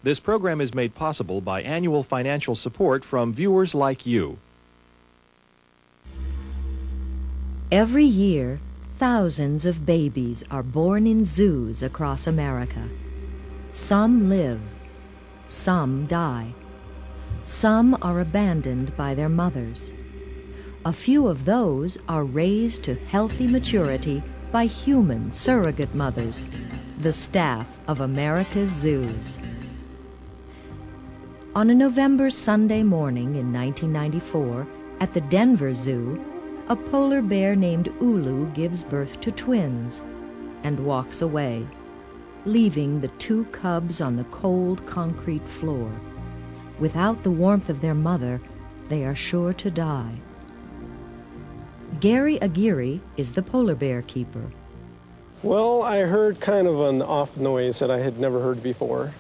This program is made possible by annual financial support from viewers like you. Every year, thousands of babies are born in zoos across America. Some live, some die. Some are abandoned by their mothers. A few of those are raised to healthy maturity by human surrogate mothers, the staff of America's zoos. On a November Sunday morning in 1994, at the Denver Zoo, a polar bear named Ulu gives birth to twins and walks away, leaving the two cubs on the cold concrete floor. Without the warmth of their mother, they are sure to die. Gary Aguirre is the polar bear keeper. Well, I heard kind of an off noise that I had never heard before.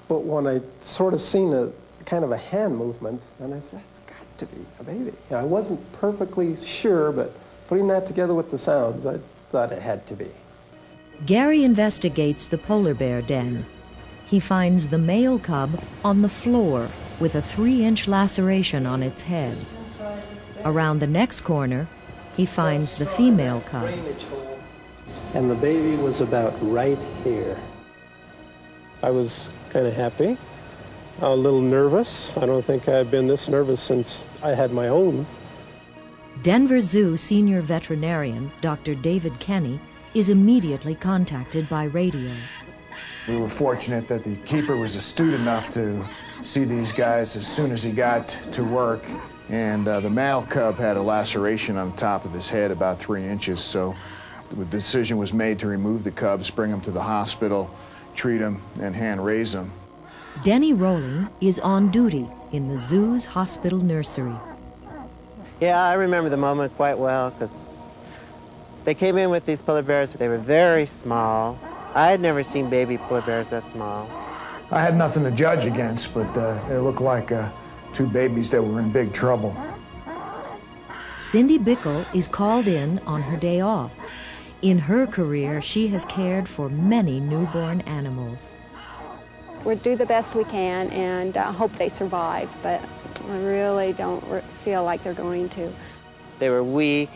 But when I sort of seen a kind of a hand movement, and I said, it's got to be a baby. I wasn't perfectly sure, but putting that together with the sounds, I thought it had to be. Gary investigates the polar bear den. He finds the male cub on the floor with a 3-inch laceration on its head. Around the next corner, he finds the female cub. And the baby was about right here. I was kind of happy, a little nervous. I don't think I've been this nervous since I had my own. Denver Zoo senior veterinarian, Dr. David Kenny, is immediately contacted by radio. We were fortunate that the keeper was astute enough to see these guys as soon as he got to work. And the male cub had a laceration on the top of his head about 3 inches, so the decision was made to remove the cubs, bring them to the hospital, treat them, and hand raise them. Denny Rowling is on duty in the zoo's hospital nursery. Yeah, I remember the moment quite well because they came in with these polar bears. They were very small. I had never seen baby polar bears that small. I had nothing to judge against, but it looked like two babies that were in big trouble. Cindy Bickle is called in on her day off. In her career, she has cared for many newborn animals. We'll do the best we can and hope they survive, but I really don't feel like they're going to. They were weak,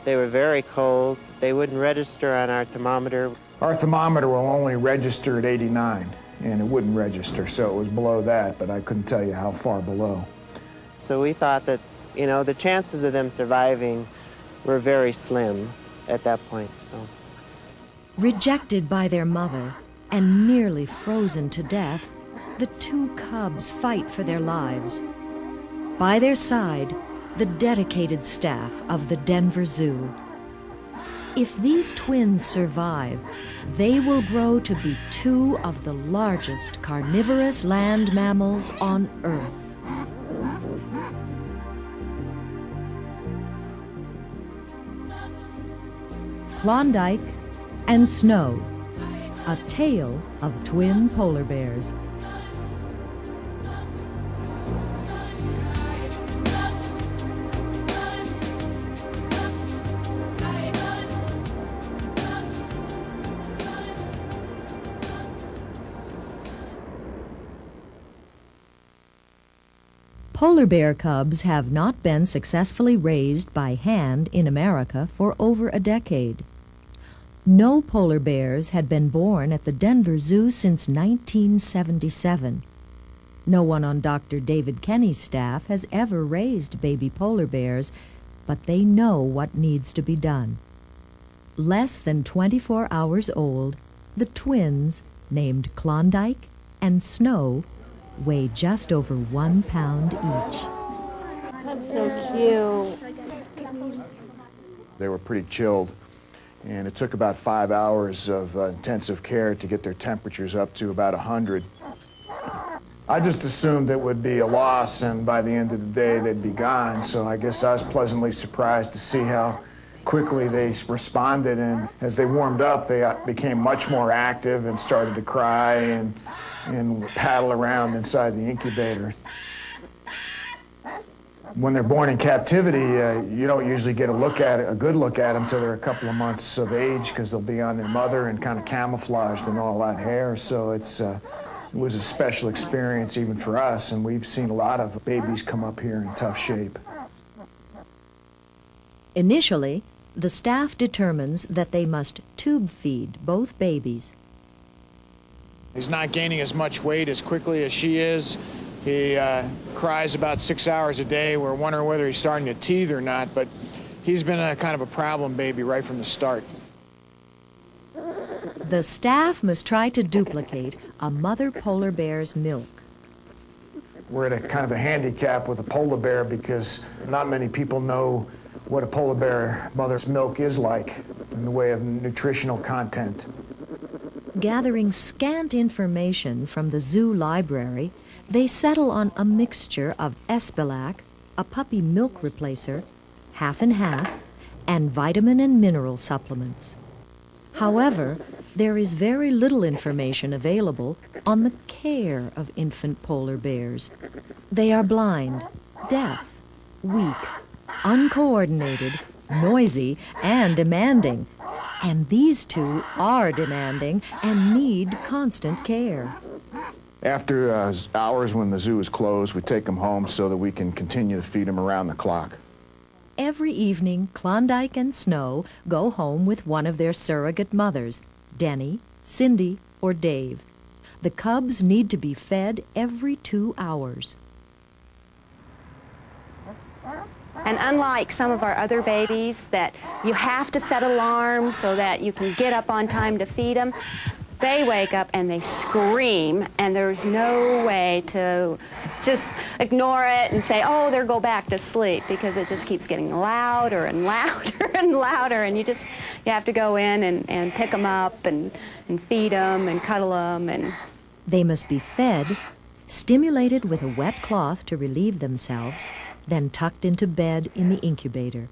they were very cold, they wouldn't register on our thermometer. Our thermometer will only register at 89, and it wouldn't register, so it was below that, but I couldn't tell you how far below. So we thought that, you know, the chances of them surviving were very slim at that point, so. Rejected by their mother and nearly frozen to death, the two cubs fight for their lives. By their side, the dedicated staff of the Denver Zoo. If these twins survive, they will grow to be two of the largest carnivorous land mammals on Earth. Klondike and Snow, a tale of twin polar bears. Polar bear cubs have not been successfully raised by hand in America for over a decade. No polar bears had been born at the Denver Zoo since 1977. No one on Dr. David Kenny's staff has ever raised baby polar bears, but they know what needs to be done. Less than 24 hours old, the twins, named Klondike and Snow, weigh just over 1 pound each. That's so cute. They were pretty chilled, and it took about 5 hours of intensive care to get their temperatures up to about 100. I just assumed it would be a loss, and by the end of the day, they'd be gone, so I guess I was pleasantly surprised to see how quickly they responded, and as they warmed up, they became much more active and started to cry and paddle around inside the incubator. When they're born in captivity, you don't usually get a good look at them until they're a couple of months of age, because they'll be on their mother and kind of camouflaged in all that hair. So it's It was a special experience even for us, and we've seen a lot of babies come up here in tough shape. Initially, the staff determines that they must tube feed both babies. He's not gaining as much weight as quickly as she is. He cries about 6 hours a day. We're wondering whether he's starting to teeth or not, but he's been a kind of a problem baby right from the start. The staff must try to duplicate a mother polar bear's milk. We're at a kind of a handicap with a polar bear because not many people know what a polar bear mother's milk is like in the way of nutritional content. Gathering scant information from the zoo library, they settle on a mixture of Espilac, a puppy milk replacer, half and half, and vitamin and mineral supplements. However, there is very little information available on the care of infant polar bears. They are blind, deaf, weak, uncoordinated, noisy, and demanding. And these two are demanding and need constant care. After hours when the zoo is closed, we take them home so that we can continue to feed them around the clock. Every evening, Klondike and Snow go home with one of their surrogate mothers, Denny, Cindy, or Dave. The cubs need to be fed every 2 hours. And unlike some of our other babies that you have to set alarms so that you can get up on time to feed them, they wake up and they scream, and there's no way to just ignore it and say, oh, they'll go back to sleep, because it just keeps getting louder and louder and louder, and you have to go in and pick them up and feed them and cuddle them. And They must be fed, stimulated with a wet cloth to relieve themselves, then tucked into bed in the incubator.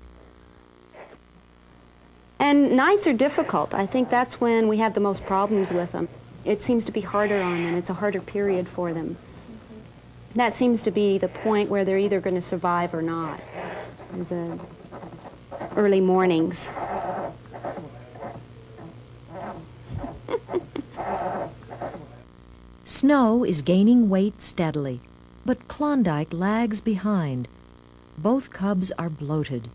And nights are difficult. I think that's when we have the most problems with them. It seems to be harder on them. It's a harder period for them. That seems to be the point where they're either going to survive or not. Is early mornings. Snow is gaining weight steadily, but Klondike lags behind. Both cubs are bloated.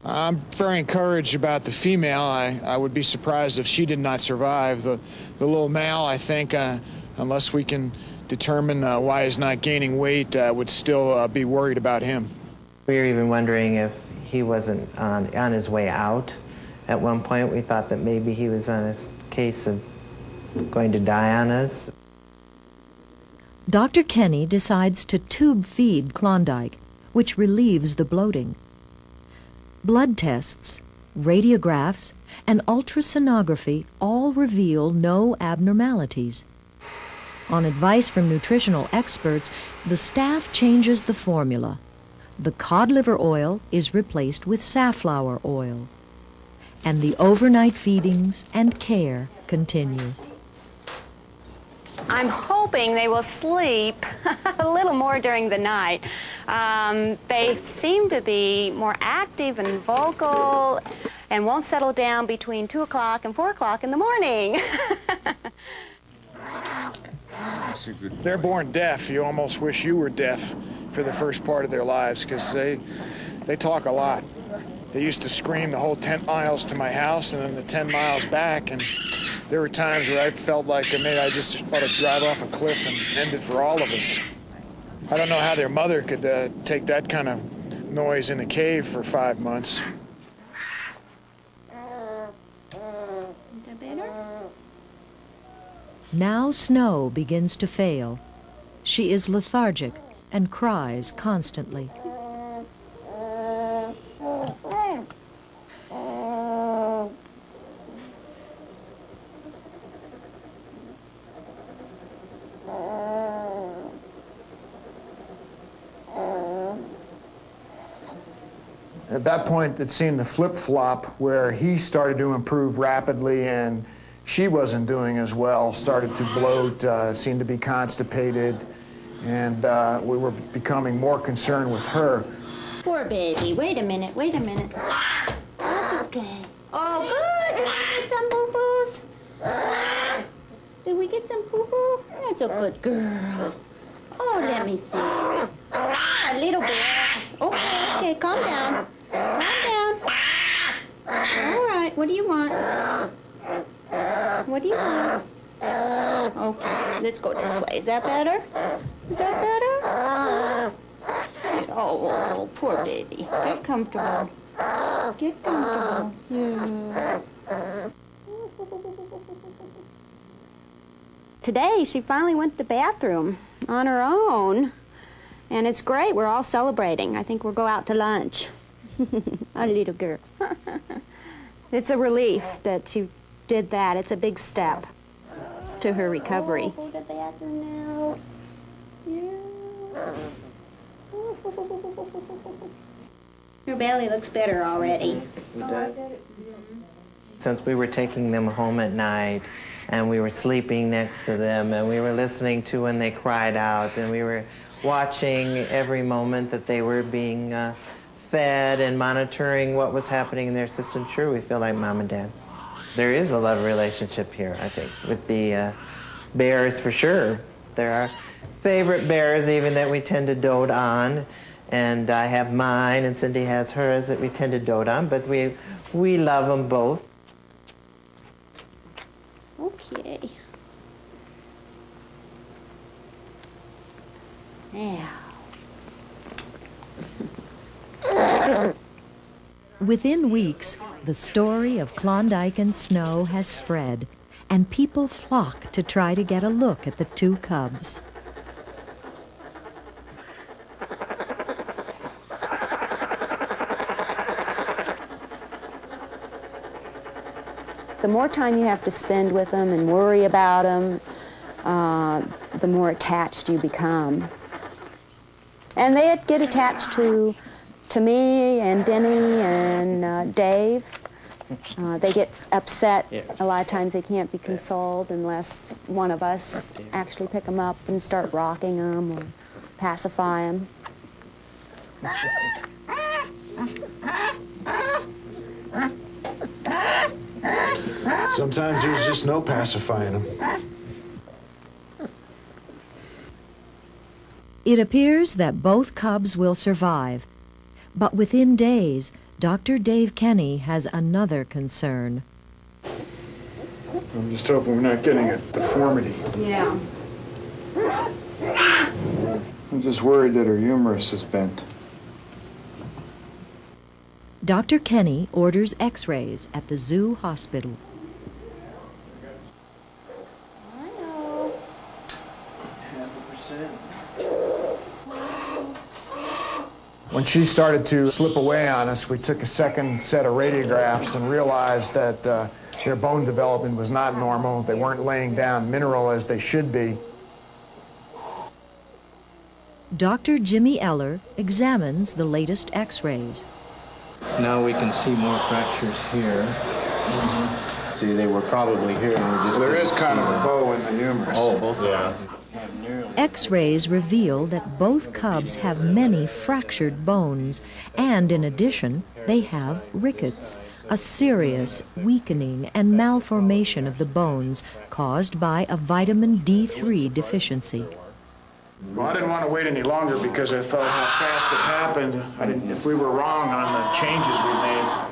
I'm very encouraged about the female. I would be surprised if she did not survive. The little male, I think, unless we can determine why he's not gaining weight, would still be worried about him. We were even wondering if he wasn't on his way out. At one point, we thought that maybe he was on a case of going to die on us. Dr. Kenny decides to tube feed Klondike, which relieves the bloating. Blood tests, radiographs, and ultrasonography all reveal no abnormalities. On advice from nutritional experts, the staff changes the formula. The cod liver oil is replaced with safflower oil. And the overnight feedings and care continue. I'm hoping they will sleep a little more during the night. They seem to be more active and vocal and won't settle down between 2 o'clock and 4 o'clock in the morning. They're born deaf. You almost wish you were deaf for the first part of their lives, because they talk a lot. They used to scream the whole 10 miles to my house and then the 10 miles back, and there were times where I felt like maybe I just ought to drive off a cliff and end it for all of us. I don't know how their mother could take that kind of noise in a cave for 5 months. Now Snow begins to fail. She is lethargic and cries constantly. At that point, it seemed to flip-flop, where he started to improve rapidly and she wasn't doing as well, started to bloat, seemed to be constipated, and we were becoming more concerned with her. Poor baby. Wait a minute, wait a minute. That's okay. Oh, good. Did we get some poo-poos? Did we get some poo-poo? That's That's a good girl. Oh, let me see. A little bit. Okay, okay, calm down. Calm down. All right, what do you want? What do you want? Okay, let's go this way. Is that better? Is that better? Oh, poor baby. Get comfortable. Get comfortable. Yeah. Today, she finally went to the bathroom on her own, and it's great. We're all celebrating. I think we'll go out to lunch. Our little girl. It's a relief that she did that. It's a big step to her recovery. Go to the bathroom now. Yeah. Her belly looks better already. It does. Since we were taking them home at night, and we were sleeping next to them, and we were listening to when they cried out, and we were watching every moment that they were being fed and monitoring what was happening in their system, sure, we feel like mom and dad. There is a love relationship here, I think, with the bears for sure. There are favorite bears even that we tend to dote on, and I have mine and Cindy has hers that we tend to dote on, but we love them both. Okay. Now. Within weeks, the story of Klondike and Snow has spread, and people flock to try to get a look at the two cubs. The more time you have to spend with them and worry about them, the more attached you become. And they get attached to me and Denny and Dave. They get upset. A lot of times they can't be consoled unless one of us actually pick them up and start rocking them or pacify them. Sometimes there's just no pacifying them. It appears that both cubs will survive, but within days, Dr. Dave Kenny has another concern. I'm just hoping we're not getting a deformity. Yeah. I'm just worried that her humerus is bent. Dr. Kenny orders x-rays at the zoo hospital. When she started to slip away on us, we took a second set of radiographs and realized that their bone development was not normal. They weren't laying down mineral as they should be. Dr. Jimmy Eller examines the latest x-rays. Now we can see more fractures here. See, they were probably here and we just There didn't is kind see of a them. bow in the humerus. Oh, both of them. X-rays reveal that both cubs have many fractured bones, and in addition, they have rickets, a serious weakening and malformation of the bones caused by a vitamin D3 deficiency. Well, I didn't want to wait any longer because I thought how fast it happened. If we were wrong on the changes we made,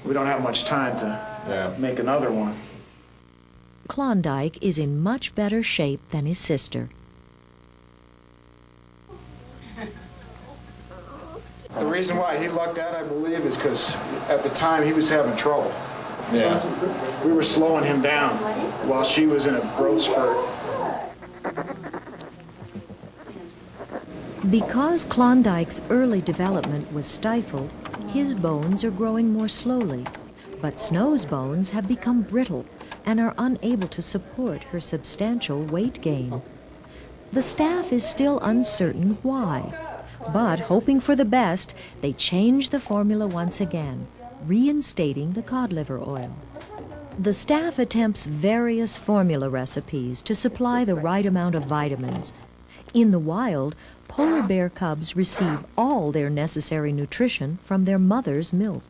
we don't have much time to make another one. Klondike is in much better shape than his sister. The reason why he lucked out, I believe, is because at the time he was having trouble. Yeah. We were slowing him down while she was in a growth spurt. Because Klondike's early development was stifled, his bones are growing more slowly. But Snow's bones have become brittle and are unable to support her substantial weight gain. The staff is still uncertain why, but hoping for the best, they change the formula once again, reinstating the cod liver oil. The staff attempts various formula recipes to supply the right amount of vitamins. In the wild, polar bear cubs receive all their necessary nutrition from their mother's milk.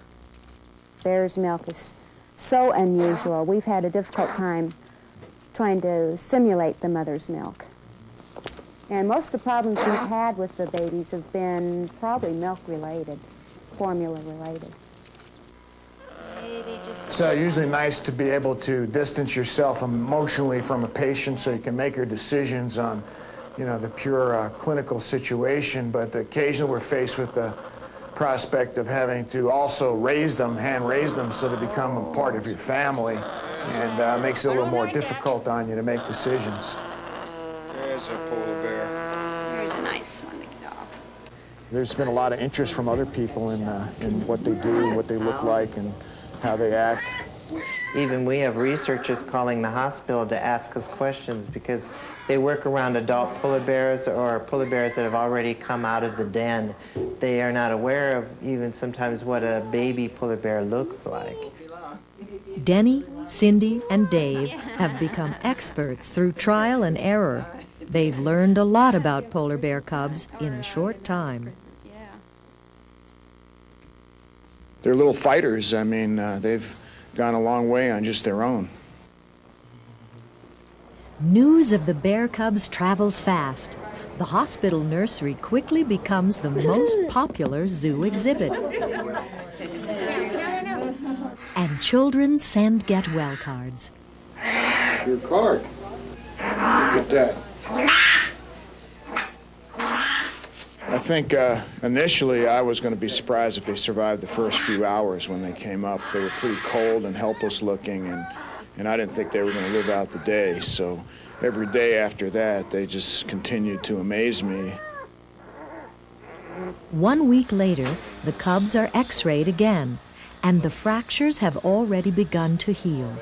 Bear's milk is so unusual. We've had a difficult time trying to simulate the mother's milk. And most of the problems we've had with the babies have been probably milk-related, formula-related. It's usually nice to be able to distance yourself emotionally from a patient so you can make your decisions on, you know, the pure clinical situation, but occasionally we're faced with the prospect of having to also raise them, hand raise them, so they become a part of your family, and makes it a little more difficult on you to make decisions. There's a polar bear. There's a nice one to get off. There's been a lot of interest from other people in what they do, what they look like, and how they act. Even we have researchers calling the hospital to ask us questions because they work around adult polar bears or polar bears that have already come out of the den. They are not aware of even sometimes what a baby polar bear looks like. Denny, Cindy, and Dave have become experts through trial and error. They've learned a lot about polar bear cubs in a short time. They're little fighters. I mean, they've gone a long way on just their own. News of the bear cubs travels fast. The hospital nursery quickly becomes the most popular zoo exhibit. And children send get-well cards. It's your card. Look at that. I think initially I was going to be surprised if they survived the first few hours when they came up. They were pretty cold and helpless looking, and I didn't think they were going to live out the day. So every day after that, they just continued to amaze me. 1 week later, the cubs are x-rayed again, and the fractures have already begun to heal.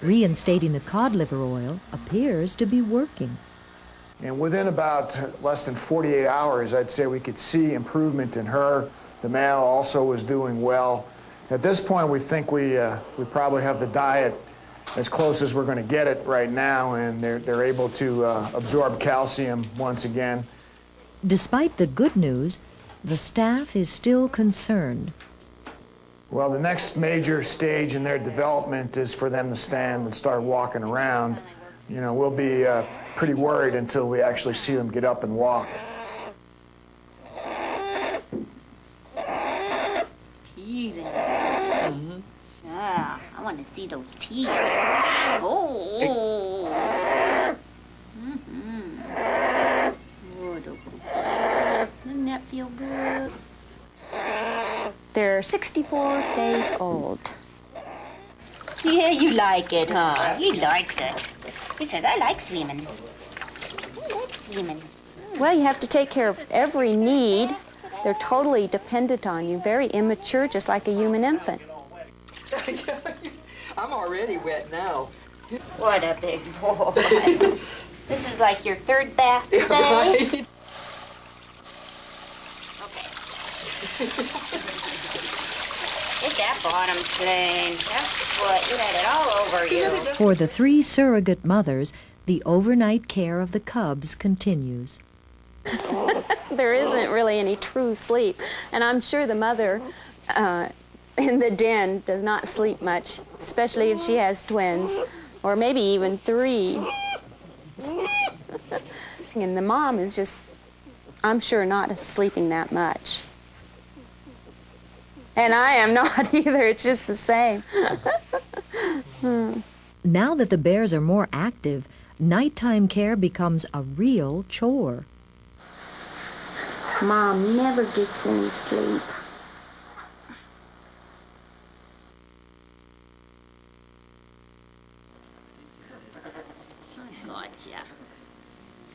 Reinstating the cod liver oil appears to be working. And within about less than 48 hours, I'd say we could see improvement in her. The male also was doing well. At this point, we think we probably have the diet as close as we're going to get it right now, and they're able to absorb calcium once again. Despite the good news, the staff is still concerned. Well, the next major stage in their development is for them to stand and start walking around. You know, we'll be pretty worried until we actually see them get up and walk. Teething. Ah, I want to see those teeth. Oh. Doesn't that feel good? They're 64 days old. Yeah, you like it, huh? He likes it. He says, I like swimming. I like swimming. Well, you have to take care of every need. They're totally dependent on you, very immature, just like a human infant. I'm already wet now. What a big boy. This is like your third bath today? Right? Get that bottom clean. That's what, you had it all over you. For the 3 surrogate mothers, the overnight care of the cubs continues. There isn't really any true sleep, and I'm sure the mother in the den does not sleep much, especially if she has twins, or maybe even 3. And the mom is just, I'm sure, not sleeping that much. And I am not either, it's just the same. Now that the bears are more active, nighttime care becomes a real chore. Mom never gets any sleep.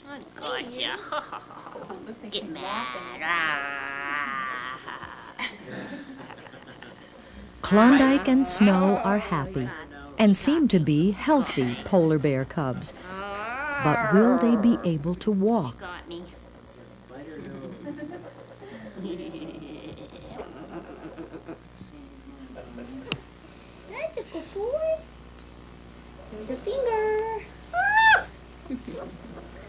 I gotcha. Get mad. Klondike and Snow are happy and seem to be healthy polar bear cubs. But will they be able to walk? Got me. That's a good boy. There's a finger.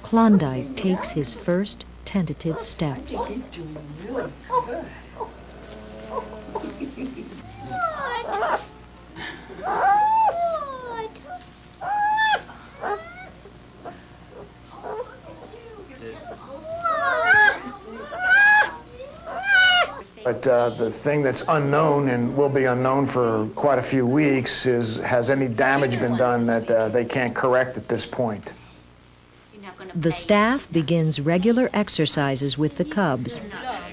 Klondike takes his first tentative steps. He's doing really good. But the thing that's unknown and will be unknown for quite a few weeks is, has any damage been done that they can't correct at this point? The staff begins regular exercises with the cubs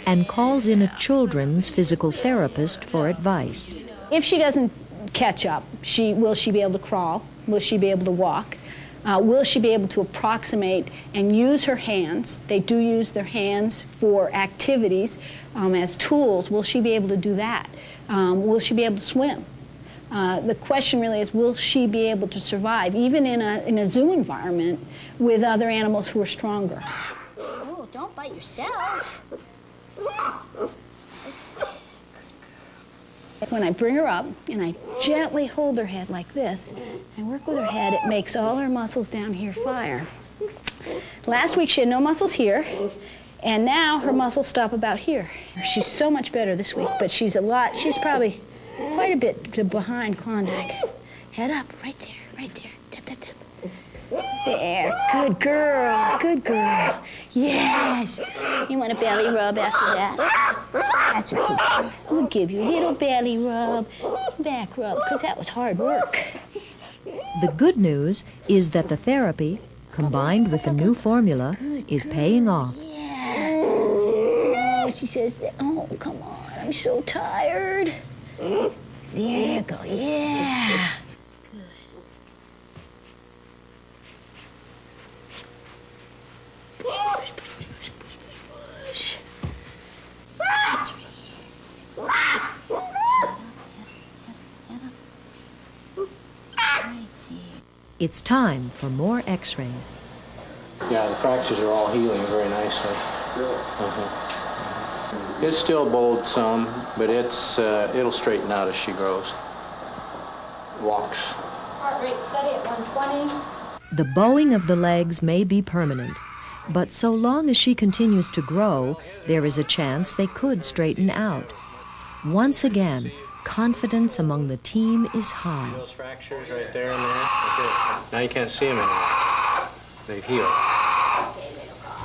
and calls in a children's physical therapist for advice. If she doesn't catch up, will she be able to crawl? Will she be able to walk? Will she be able to approximate and use her hands? They do use their hands for activities as tools. Will she be able to do that? Will she be able to swim? The question really is, will she be able to survive, even in a zoo environment, with other animals who are stronger? Oh, don't bite yourself. When I bring her up and I gently hold her head like this and work with her head, it makes all her muscles down here fire. Last week she had no muscles here, and now her muscles stop about here. She's so much better this week, but she's probably quite a bit behind Klondike. Head up, right there, right there. Tap, tap, tap. There, good girl, good girl. Yes. You want a belly rub after that? That's okay. We'll give you a little belly rub, back rub, because that was hard work. The good news is that the therapy, combined with the new formula, is paying off. Yeah. Oh, she says that. Oh, come on, I'm so tired. There you go, yeah. Push, push, push, push, push, push. That's right. It's time for more x-rays. Yeah, the fractures are all healing very nicely. It's still bowed some, but it'll straighten out as she grows. Walks. Heart rate steady at 120. The bowing of the legs may be permanent, but so long as she continues to grow, there is a chance they could straighten out. Once again, confidence among the team is high. Those fractures right there and there. Okay. Now you can't see them anymore. They've healed.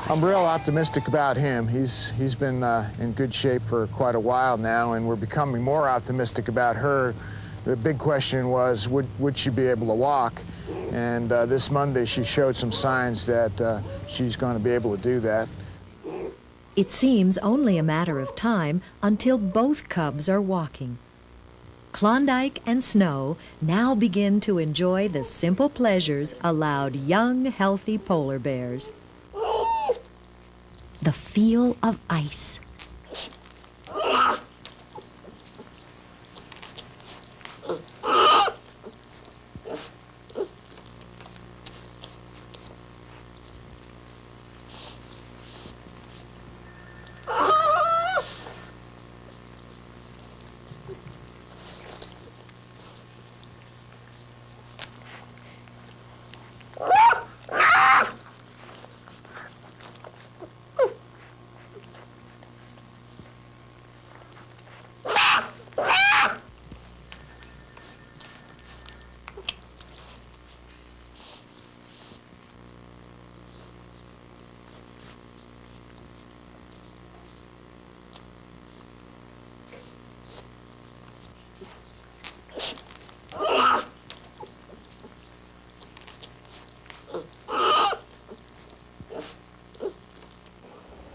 I'm real optimistic about him. He's been in good shape for quite a while now, and we're becoming more optimistic about her. The big question was, would she be able to walk? And this Monday, she showed some signs that she's going to be able to do that. It seems only a matter of time until both cubs are walking. Klondike and Snow now begin to enjoy the simple pleasures allowed young, healthy polar bears. The feel of ice.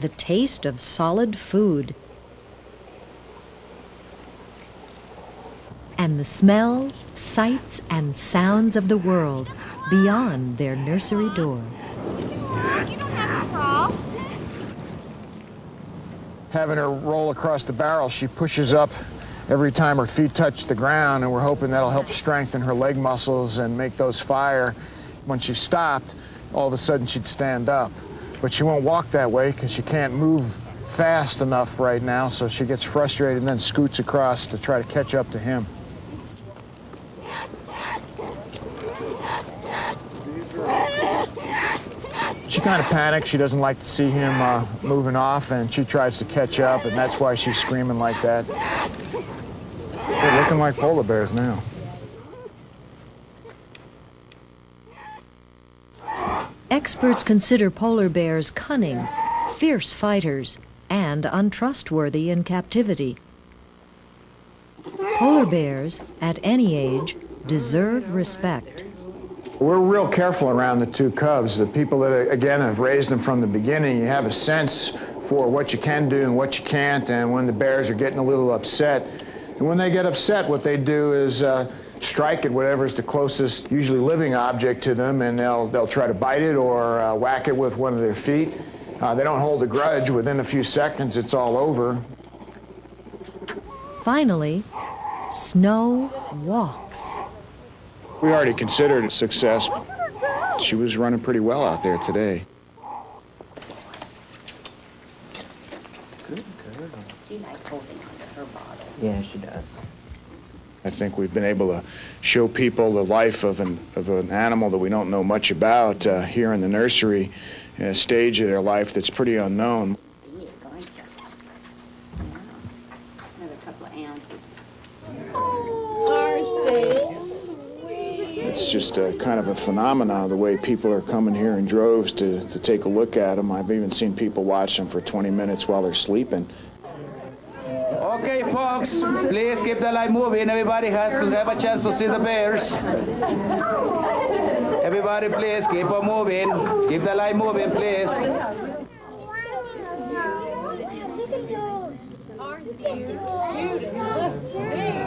The taste of solid food, and the smells, sights, and sounds of the world beyond their nursery door. You don't have to crawl. Having her roll across the barrel, she pushes up every time her feet touch the ground, and we're hoping that'll help strengthen her leg muscles and make those fire. When she stopped, all of a sudden she'd stand up. But she won't walk that way because she can't move fast enough right now, so she gets frustrated and then scoots across to try to catch up to him. She kind of panics. She doesn't like to see him moving off, and she tries to catch up, and that's why she's screaming like that. They're looking like polar bears now. Experts consider polar bears cunning, fierce fighters, and untrustworthy in captivity. Polar bears, at any age, deserve respect. We're real careful around the two cubs. The people that, again, have raised them from the beginning, you have a sense for what you can do and what you can't, and when the bears are getting a little upset. And when they get upset, what they do is strike at whatever's the closest, usually living object to them, and they'll try to bite it or whack it with one of their feet. They don't hold a grudge. Within a few seconds, it's all over. Finally, Snow walks. We already considered it a success. She was running pretty well out there today. She likes holding onto her bottle. Yeah, she does. I think we've been able to show people the life of an animal that we don't know much about here in the nursery, in a stage of their life that's pretty unknown. Another couple of ounces. It's just a kind of a phenomenon, the way people are coming here in droves to take a look at them. I've even seen people watch them for 20 minutes while they're sleeping. Okay, folks, please keep the light moving. Everybody has to have a chance to see the bears. Everybody, please keep on moving. Keep the light moving, please.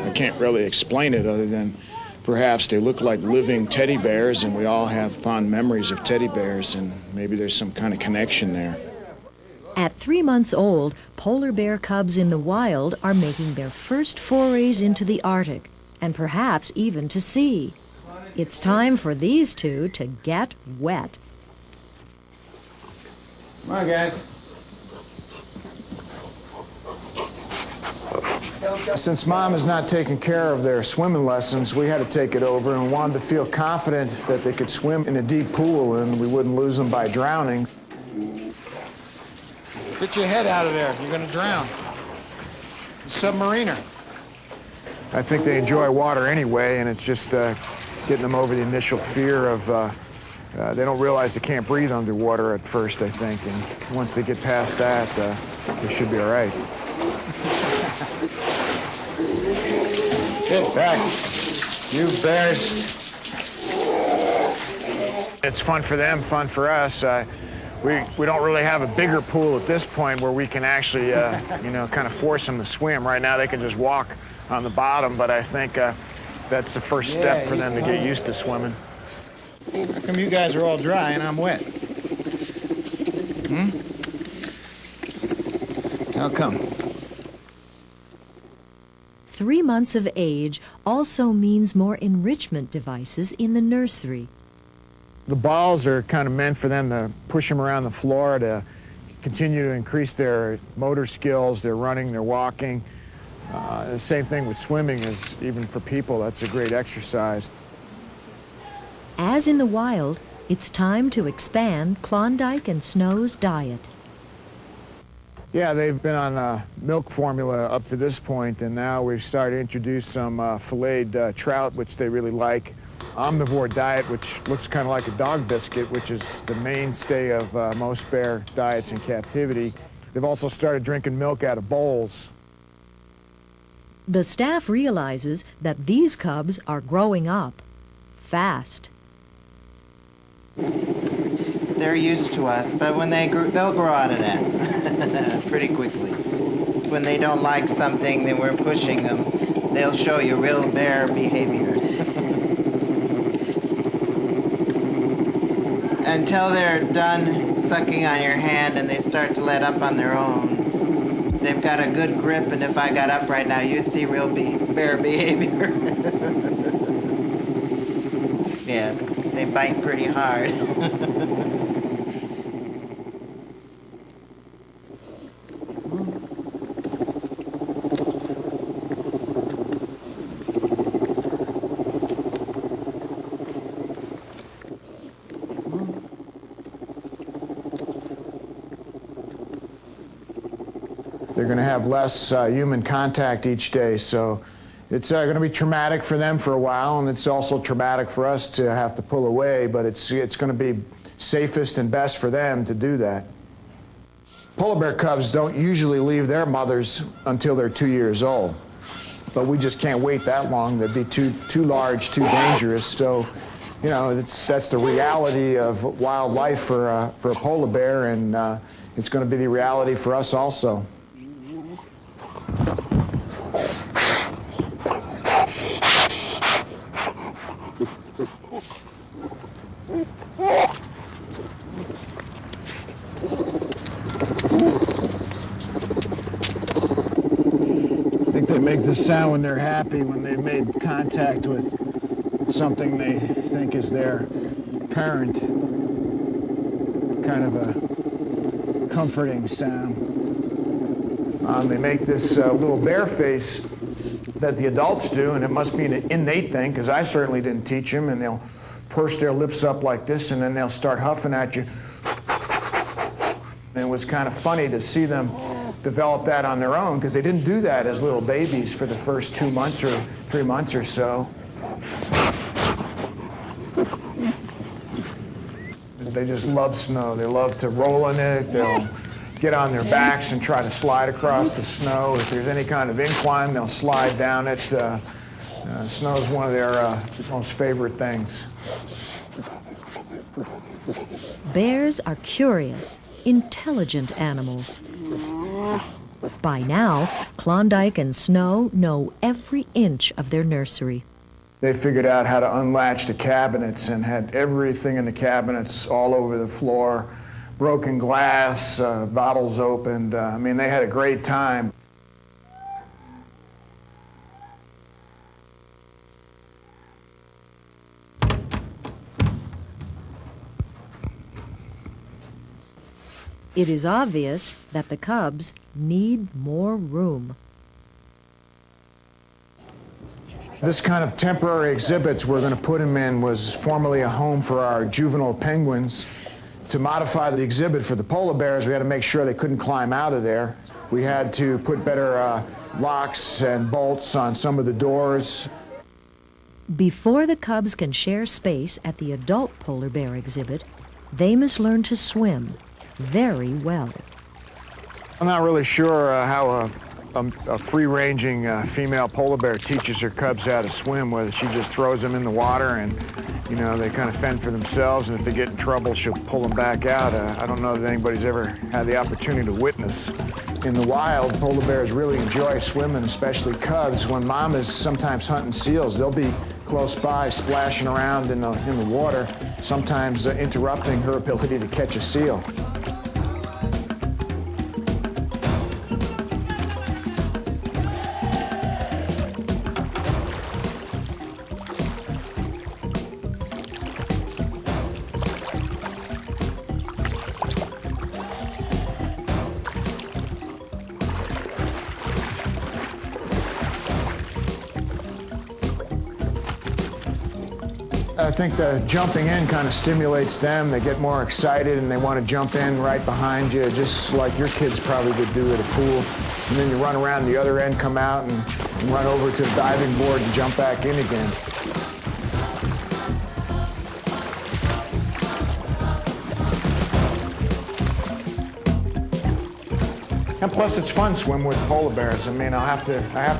I can't really explain it other than perhaps they look like living teddy bears, and we all have fond memories of teddy bears, and maybe there's some kind of connection there. At 3 months old, polar bear cubs in the wild are making their first forays into the Arctic, and perhaps even to sea. It's time for these two to get wet. Come on, guys. Since Mom is not taking care of their swimming lessons, we had to take it over and wanted to feel confident that they could swim in a deep pool and we wouldn't lose them by drowning. Get your head out of there. You're going to drown. Submariner. I think they enjoy water anyway, and it's just getting them over the initial fear of they don't realize they can't breathe underwater at first, I think, and once they get past that, they should be all right. Get back, you bears. It's fun for them, fun for us. We don't really have a bigger pool at this point where we can actually, kind of force them to swim. Right now they can just walk on the bottom, but I think that's the first step for them to get used to swimming. How come you guys are all dry and I'm wet? How come? 3 months of age also means more enrichment devices in the nursery. The balls are kind of meant for them to push them around the floor to continue to increase their motor skills, their running, their walking. The same thing with swimming is even for people, that's a great exercise. As in the wild, it's time to expand Klondike and Snow's diet. Yeah, they've been on milk formula up to this point, and now we've started to introduce some filleted trout, which they really like. Omnivore diet, which looks kind of like a dog biscuit, which is the mainstay of most bear diets in captivity. They've also started drinking milk out of bowls. The staff realizes that these cubs are growing up fast. They're used to us, but when they'll grow out of that pretty quickly. When they don't like something, then we're pushing them. They'll show you real bear behavior. Until they're done sucking on your hand and they start to let up on their own. They've got a good grip, and if I got up right now, you'd see real bear behavior. Yes, they bite pretty hard. They're going to have less human contact each day, so it's going to be traumatic for them for a while, and it's also traumatic for us to have to pull away, but it's going to be safest and best for them to do that. Polar bear cubs don't usually leave their mothers until they're 2 years old. But we just can't wait that long. They'd be too large, too dangerous. So, you know, that's the reality of wildlife for a polar bear, and it's going to be the reality for us also. I think they make this sound when they're happy, when they've made contact with something they think is their parent. Kind of a comforting sound. They make this little bear face that the adults do, and it must be an innate thing, because I certainly didn't teach them, and they'll purse their lips up like this, and then they'll start huffing at you. And it was kind of funny to see them develop that on their own, because they didn't do that as little babies for the first 2 months or 3 months or so. They just love snow. They love to roll in it. They'll get on their backs and try to slide across the snow. If there's any kind of incline, they'll slide down it. Snow is one of their most favorite things. Bears are curious, intelligent animals. By now, Klondike and Snow know every inch of their nursery. They figured out how to unlatch the cabinets and had everything in the cabinets all over the floor. Broken glass, bottles opened. I mean, they had a great time. It is obvious that the cubs need more room. This kind of temporary exhibits we're going to put them in was formerly a home for our juvenile penguins. To modify the exhibit for the polar bears, we had to make sure they couldn't climb out of there. We had to put better locks and bolts on some of the doors. Before the cubs can share space at the adult polar bear exhibit, they must learn to swim very well. I'm not really sure how a free-ranging female polar bear teaches her cubs how to swim, whether she just throws them in the water and, you know, they kind of fend for themselves, and if they get in trouble, she'll pull them back out. I don't know that anybody's ever had the opportunity to witness. In the wild, polar bears really enjoy swimming, especially cubs. When mom is sometimes hunting seals, they'll be close by, splashing around in the water, sometimes interrupting her ability to catch a seal. I think the jumping in kind of stimulates them. They get more excited and they want to jump in right behind you, just like your kids probably would do at a pool. And then you run around the other end, come out, and run over to the diving board and jump back in again. And plus, it's fun swimming with polar bears. I mean, I have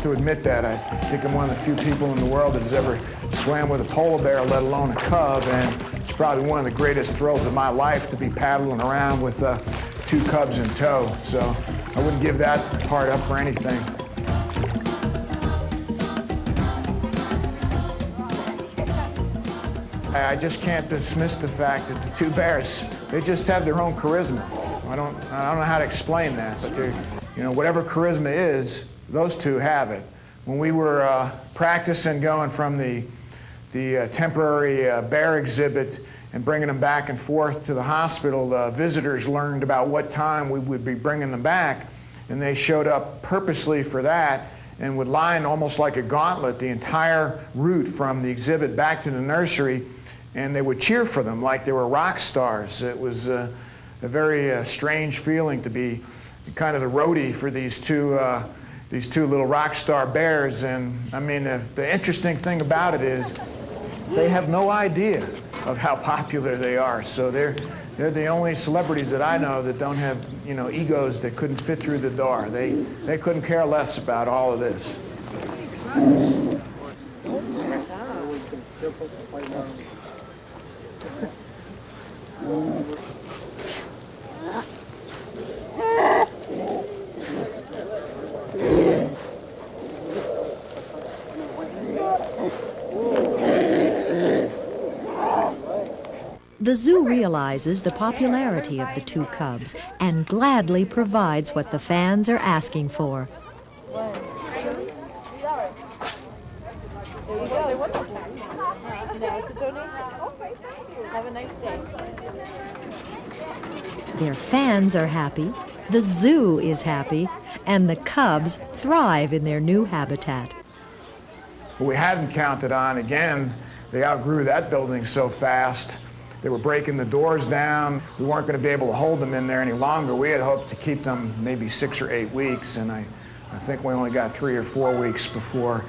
to admit that. I think I'm one of the few people in the world that has ever swam with a polar bear, let alone a cub, and it's probably one of the greatest thrills of my life to be paddling around with 2 cubs in tow. So I wouldn't give that part up for anything. I just can't dismiss the fact that the 2 bears, they just have their own charisma. I don't know how to explain that, but they're, you know, whatever charisma is, those 2 have it. When we were practicing going from the temporary bear exhibit and bringing them back and forth to the hospital, the visitors learned about what time we would be bringing them back, and they showed up purposely for that and would line almost like a gauntlet the entire route from the exhibit back to the nursery, and they would cheer for them like they were rock stars. It was a very strange feeling to be kind of the roadie for these two little rock star bears. And I mean, the interesting thing about it is they have no idea of how popular they are. So They're the only celebrities that I know that don't have, you know, egos that couldn't fit through the door. They couldn't care less about all of this. The zoo realizes the popularity of the two cubs and gladly provides what the fans are asking for. It's a donation. Okay, thank you. Have a nice day. Their fans are happy, the zoo is happy, and the cubs thrive in their new habitat. What we hadn't counted on, again, they outgrew that building so fast. They were breaking the doors down. We weren't going to be able to hold them in there any longer. We had hoped to keep them maybe 6 or 8 weeks, and I think we only got 3 or 4 weeks before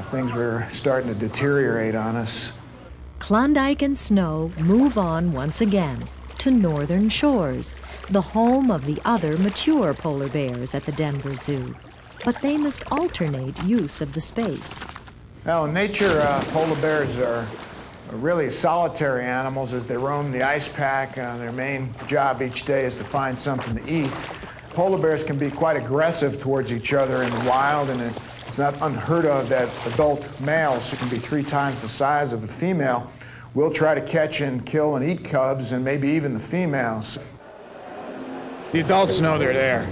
things were starting to deteriorate on us. Klondike and Snow move on once again to northern shores, the home of the other mature polar bears at the Denver Zoo. But they must alternate use of the space. Well, in nature, polar bears are really solitary animals as they roam the ice pack. Their main job each day is to find something to eat. Polar bears can be quite aggressive towards each other in the wild, and it's not unheard of that adult males, who can be 3 times the size of a female, will try to catch and kill and eat cubs, and maybe even the females. The adults know they're there.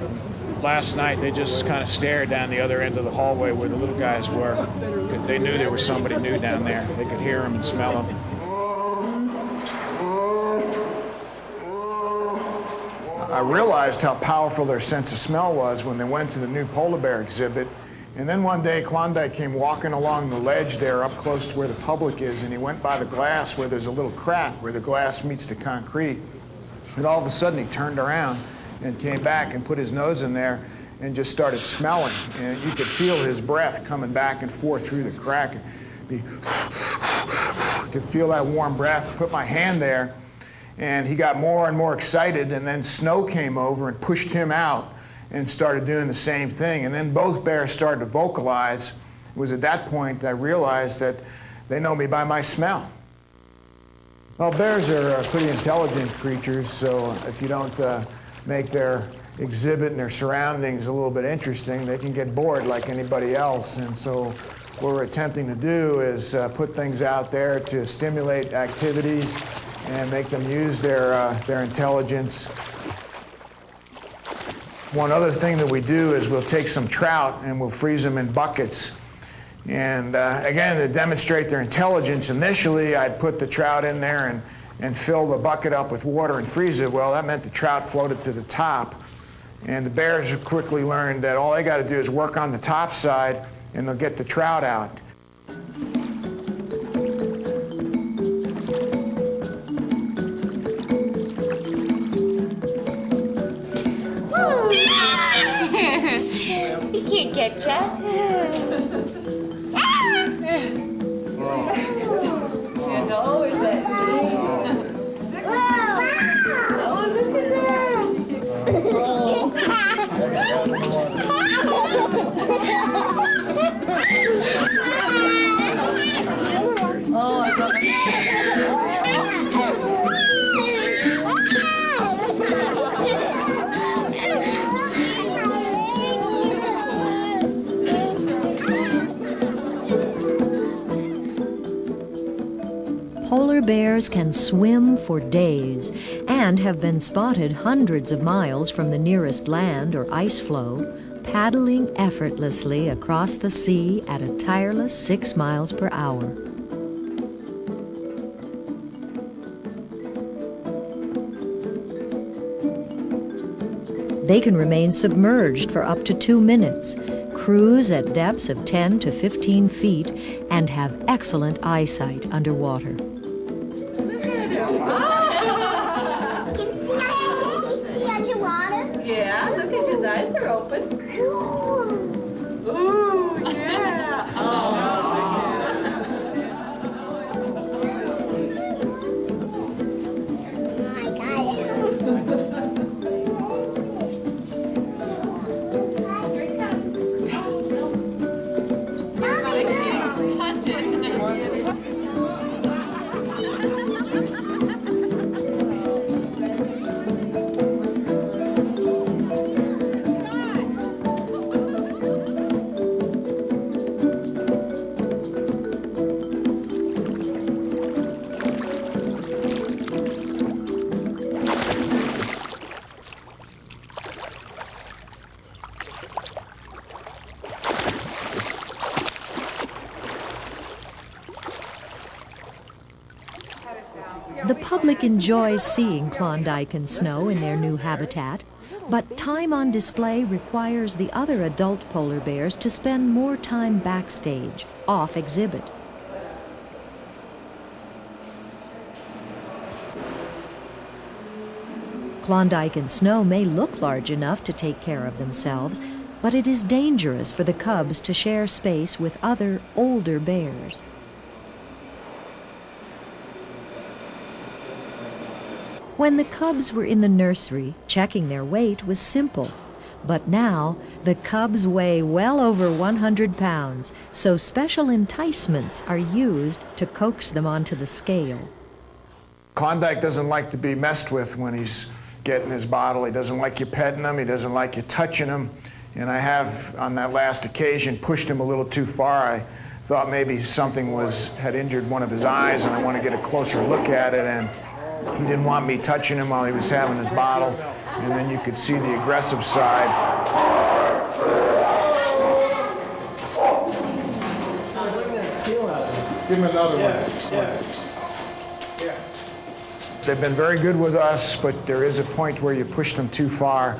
Last night, they just kind of stared down the other end of the hallway where the little guys were, because they knew there was somebody new down there. They could hear them and smell them. I realized how powerful their sense of smell was when they went to the new polar bear exhibit. And then one day, Klondike came walking along the ledge there up close to where the public is, and he went by the glass where there's a little crack where the glass meets the concrete. And all of a sudden, he turned around and came back and put his nose in there and just started smelling. And you could feel his breath coming back and forth through the crack. You could feel that warm breath. I put my hand there, and he got more and more excited, and then Snow came over and pushed him out and started doing the same thing. And then both bears started to vocalize. It was at that point I realized that they know me by my smell. Well, bears are pretty intelligent creatures, so if you don't make their exhibit and their surroundings a little bit interesting, they can get bored like anybody else. And so what we're attempting to do is put things out there to stimulate activities and make them use their intelligence. One other thing that we do is we'll take some trout and we'll freeze them in buckets. And again, to demonstrate their intelligence, initially I'd put the trout in there and fill the bucket up with water and freeze it. Well, that meant the trout floated to the top. And the bears quickly learned that all they got to do is work on the top side and they'll get the trout out. He can't catch us. And always that me. Oh, look at that. Oh, I got Polar bears can swim for days and have been spotted hundreds of miles from the nearest land or ice floe, paddling effortlessly across the sea at a tireless 6 miles per hour. They can remain submerged for up to 2 minutes, cruise at depths of 10 to 15 feet, and have excellent eyesight underwater. Yeah, look at his eyes are open. Ooh, yeah. Oh, my God. The public enjoys seeing Klondike and Snow in their new habitat, but time on display requires the other adult polar bears to spend more time backstage, off exhibit. Klondike and Snow may look large enough to take care of themselves, but it is dangerous for the cubs to share space with other, older bears. When the cubs were in the nursery, checking their weight was simple. But now, the cubs weigh well over 100 pounds, so special enticements are used to coax them onto the scale. Klondike doesn't like to be messed with when he's getting his bottle. He doesn't like you petting him. He doesn't like you touching him. And I have, on that last occasion, pushed him a little too far. I thought maybe something had injured one of his eyes, and I want to get a closer look at it. And he didn't want me touching him while he was having his bottle. And then you could see the aggressive side. Give him another one. They've been very good with us, but there is a point where you push them too far.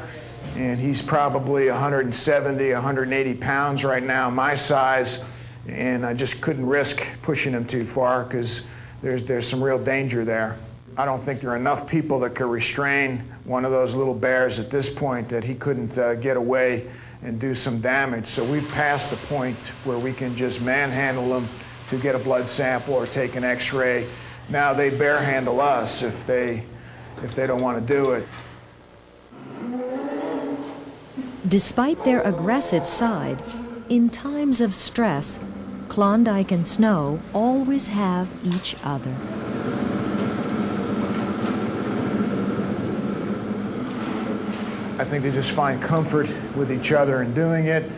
And he's probably 170, 180 pounds right now, my size. And I just couldn't risk pushing him too far because there's some real danger there. I don't think there are enough people that could restrain one of those little bears at this point that he couldn't get away and do some damage. So we've passed the point where we can just manhandle them to get a blood sample or take an x-ray. Now they bear handle us if they don't want to do it. Despite their aggressive side, in times of stress, Klondike and Snow always have each other. I think they just find comfort with each other in doing it.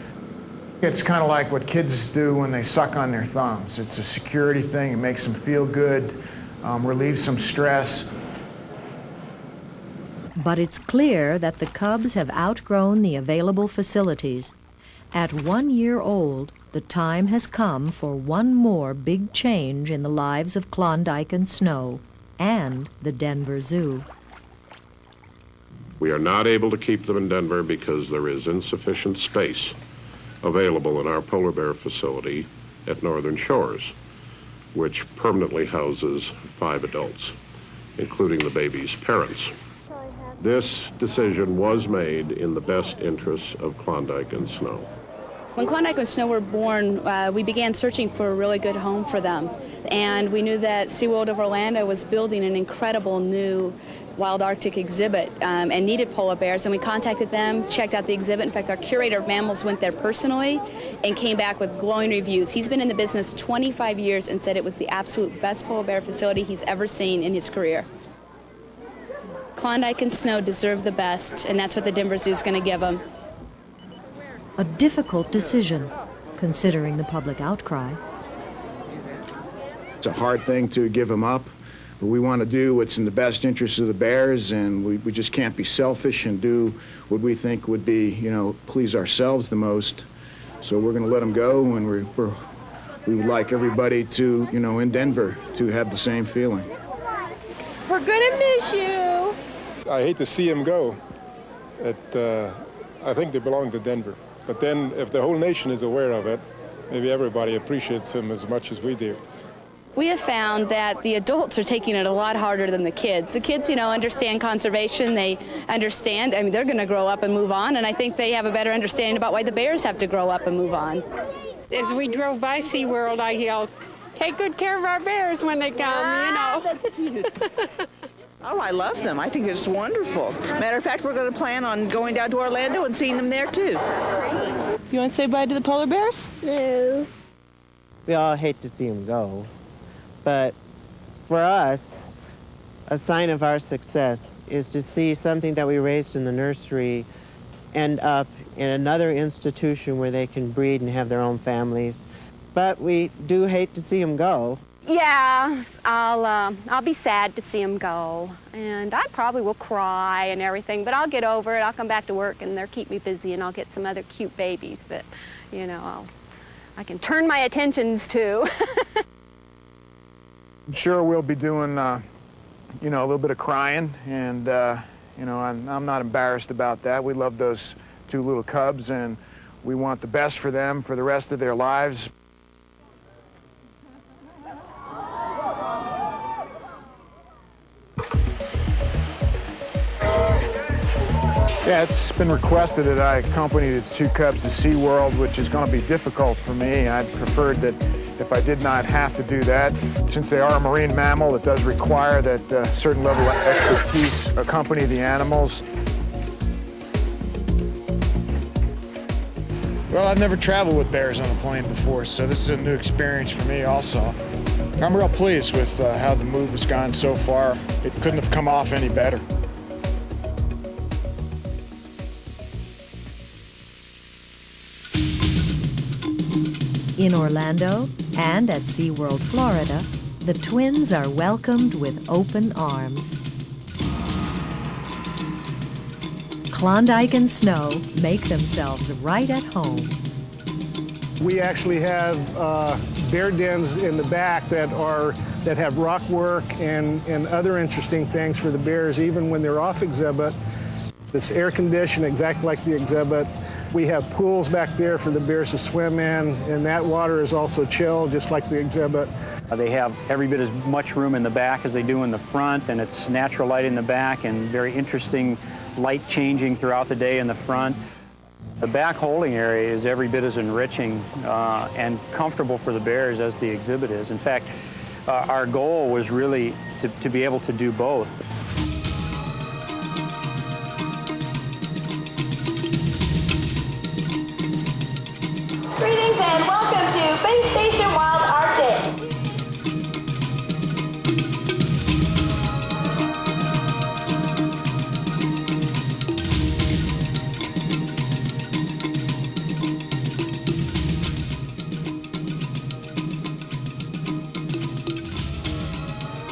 It's kind of like what kids do when they suck on their thumbs. It's a security thing. It makes them feel good, relieves some stress. But it's clear that the cubs have outgrown the available facilities. At 1 year old, the time has come for one more big change in the lives of Klondike and Snow and the Denver Zoo. We are not able to keep them in Denver because there is insufficient space available in our polar bear facility at Northern Shores, which permanently houses 5 adults, including the baby's parents. This decision was made in the best interests of Klondike and Snow. When Klondike and Snow were born, we began searching for a really good home for them. And we knew that SeaWorld of Orlando was building an incredible new wild Arctic exhibit and needed polar bears. And we contacted them, checked out the exhibit. In fact, our curator of mammals went there personally and came back with glowing reviews. He's been in the business 25 years and said it was the absolute best polar bear facility he's ever seen in his career. Klondike and Snow deserve the best, and that's what the Denver Zoo is going to give them. A difficult decision, considering the public outcry. It's a hard thing to give them up, but we want to do what's in the best interest of the bears, and we just can't be selfish and do what we think would be, please ourselves the most. So we're going to let them go, and we would like everybody to, in Denver, to have the same feeling. We're going to miss you. I hate to see them go. I think they belong to Denver. But then if the whole nation is aware of it, maybe everybody appreciates them as much as we do. We have found that the adults are taking it a lot harder than the kids. The kids, understand conservation. They understand, they're going to grow up and move on, and I think they have a better understanding about why the bears have to grow up and move on. As we drove by SeaWorld, I yelled, "Take good care of our bears when they come," That's cute. Oh, I love them. I think it's wonderful. Matter of fact, we're going to plan on going down to Orlando and seeing them there, too. You want to say bye to the polar bears? No. We all hate to see them go. But for us, a sign of our success is to see something that we raised in the nursery end up in another institution where they can breed and have their own families. But we do hate to see them go. Yeah, I'll be sad to see them go, and I probably will cry and everything, but I'll get over it. I'll come back to work, and they'll keep me busy, and I'll get some other cute babies that, I can turn my attentions to. I'm sure we'll be doing you know, a little bit of crying, and you know, I'm not embarrassed about that. We love those two little cubs, and we want the best for them for the rest of their lives. Yeah, it's been requested that I accompany the two cubs to SeaWorld, which is going to be difficult for me. I'd preferred that if I did not have to do that. Since they are a marine mammal, it does require that a certain level of expertise accompany the animals. Well, I've never traveled with bears on a plane before, so this is a new experience for me also. I'm real pleased with how the move has gone so far. It couldn't have come off any better. In Orlando and at SeaWorld, Florida, the twins are welcomed with open arms. Klondike and Snow make themselves right at home. We actually have bear dens in the back that have rock work and other interesting things for the bears, even when they're off exhibit. It's air conditioned exactly like the exhibit. We have pools back there for the bears to swim in, and that water is also chilled, just like the exhibit. They have every bit as much room in the back as they do in the front, and it's natural light in the back and very interesting light changing throughout the day in the front. The back holding area is every bit as enriching and comfortable for the bears as the exhibit is. In fact, our goal was really to be able to do both. Greetings and welcome to Base Station Wild Arctic.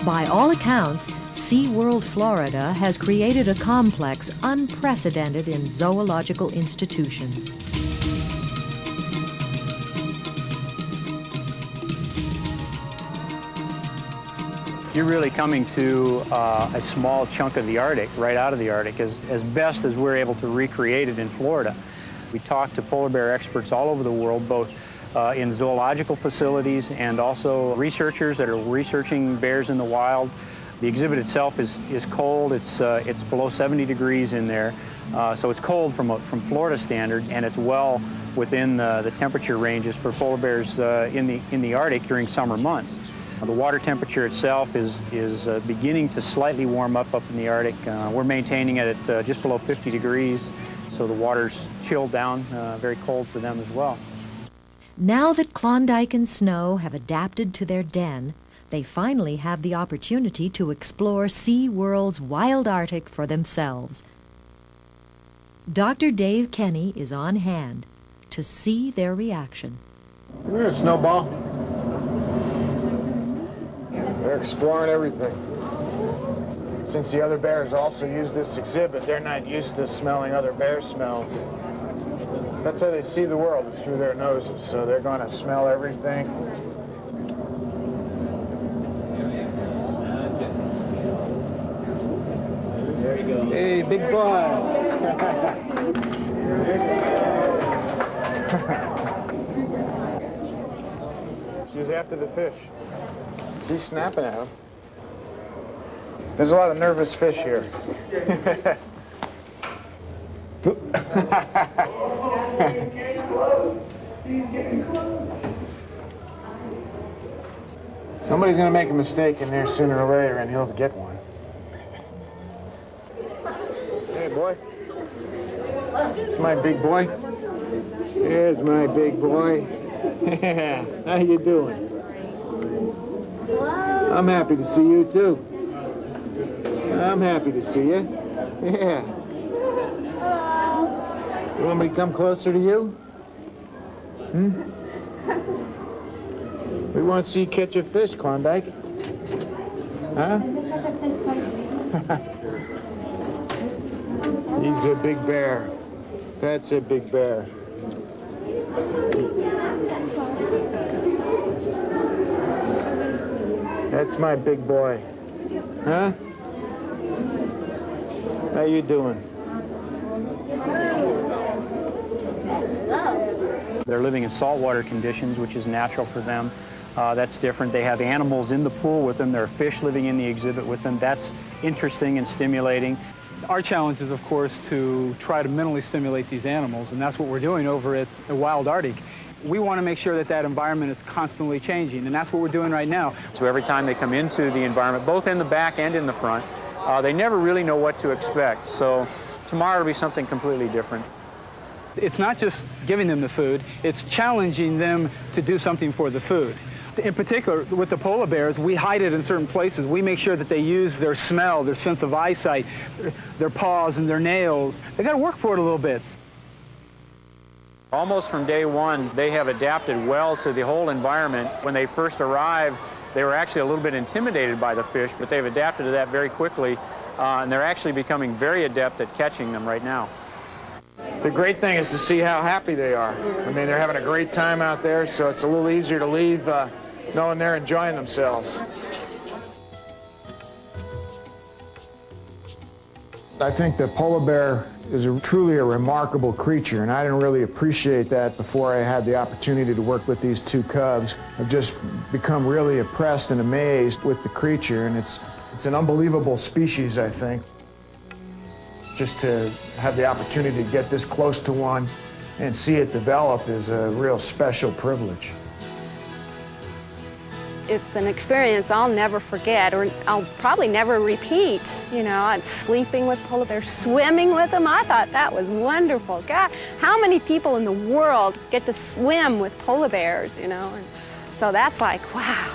By all accounts, SeaWorld Florida has created a complex unprecedented in zoological institutions. You're really coming to a small chunk of the Arctic, right out of the Arctic, as best as we're able to recreate it in Florida. We talk to polar bear experts all over the world, both in zoological facilities and also researchers that are researching bears in the wild. The exhibit itself is cold. It's below 70 degrees in there, so it's cold from Florida standards, and it's well within the temperature ranges for polar bears in the Arctic during summer months. The water temperature itself is beginning to slightly warm up in the Arctic. We're maintaining it at just below 50 degrees, so the water's chilled down, very cold for them as well. Now that Klondike and Snow have adapted to their den, they finally have the opportunity to explore SeaWorld's wild Arctic for themselves. Dr. Dave Kenny is on hand to see their reaction. Come here, Snowball. They're exploring everything. Since the other bears also use this exhibit, they're not used to smelling other bear smells. That's how they see the world, is through their noses, so they're going to smell everything. There you go. Hey, big boy. She's after the fish. She's snapping at him. There's a lot of nervous fish here. He's getting close. He's getting close. Somebody's going to make a mistake in there sooner or later, and he'll get one. Hey, boy. It's my big boy. Here's my big boy. How you doing? I'm happy to see you, too. I'm happy to see you. Yeah. You want me to come closer to you? We want to see you catch a fish, Klondike. Huh? He's a big bear. That's a big bear. That's my big boy. Huh? How you doing? They're living in saltwater conditions, which is natural for them. That's different. They have animals in the pool with them. There are fish living in the exhibit with them. That's interesting and stimulating. Our challenge is, of course, to try to mentally stimulate these animals, and that's what we're doing over at the Wild Arctic. We want to make sure that that environment is constantly changing, and that's what we're doing right now. So every time they come into the environment, both in the back and in the front, they never really know what to expect. So tomorrow will be something completely different. It's not just giving them the food, it's challenging them to do something for the food. In particular, with the polar bears, we hide it in certain places. We make sure that they use their smell, their sense of eyesight, their paws and their nails. They got to work for it a little bit. Almost from day one, they have adapted well to the whole environment. When they first arrived, they were actually a little bit intimidated by the fish, but they've adapted to that very quickly, and they're actually becoming very adept at catching them right now. The great thing is to see how happy they are. I mean, they're having a great time out there, so it's a little easier to leave knowing they're enjoying themselves. I think the polar bear is truly a remarkable creature, and I didn't really appreciate that before I had the opportunity to work with these two cubs. I've just become really impressed and amazed with the creature, and it's an unbelievable species, I think. Just to have the opportunity to get this close to one and see it develop is a real special privilege. It's an experience I'll never forget, or I'll probably never repeat. You know, I'm sleeping with polar bears, swimming with them. I thought that was wonderful. God, how many people in the world get to swim with polar bears, you know? And so that's like, wow.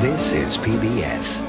This is PBS.